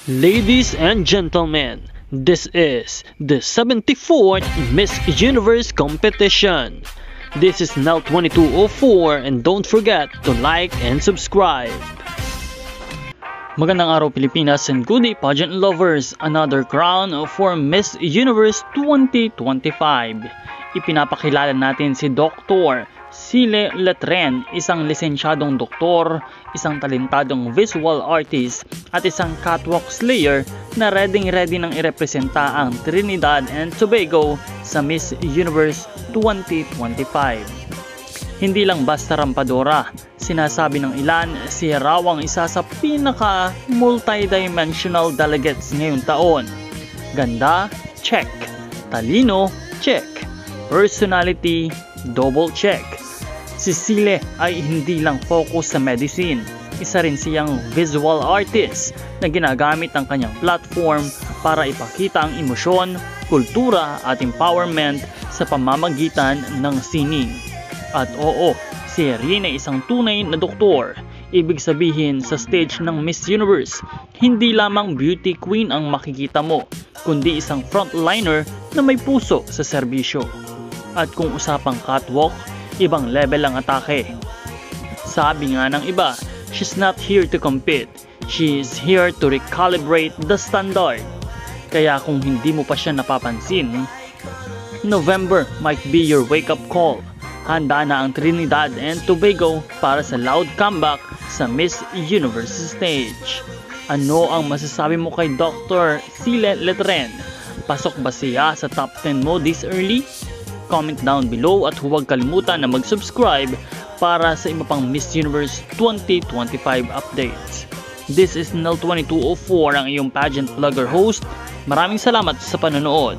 Ladies and gentlemen, this is the 74th Miss Universe competition. This is Nell 2204 and don't forget to like and subscribe. Magandang araw Pilipinas and good day pageant lovers, another crown for Miss Universe 2025. Ipinapakilala natin si Dr. Sile Letren, isang lisensyadong doktor, isang talentadong visual artist at isang catwalk slayer na ready nang irepresenta ang Trinidad and Tobago sa Miss Universe 2025. Hindi lang basta rampadora, sinasabi ng ilan siya raw ang isa sa pinaka multidimensional delegates ngayong taon. Ganda, check. Talino, check. Personality, double check. Si Sile ay hindi lang focus sa medicine. Isa rin siyang visual artist na ginagamit ang kanyang platform para ipakita ang emosyon, kultura at empowerment sa pamamagitan ng sining. At oo, si Rin ay isang tunay na doktor. Ibig sabihin sa stage ng Miss Universe, hindi lamang beauty queen ang makikita mo, kundi isang frontliner na may puso sa serbisyo. At kung usapang catwalk, ibang level ang atake. Sabi nga ng iba, she's not here to compete. She is here to recalibrate the standard. Kaya kung hindi mo pa siya napapansin, November might be your wake-up call. Handa na ang Trinidad and Tobago para sa loud comeback sa Miss Universe stage. Ano ang masasabi mo kay Dr. Sile Letren? Pasok ba siya sa top 10 mo this early? Comment down below at huwag kalimutan na mag-subscribe para sa iba pang Miss Universe 2025 updates. This is Nell 2204, ang iyong pageant vlogger host. Maraming salamat sa panonood.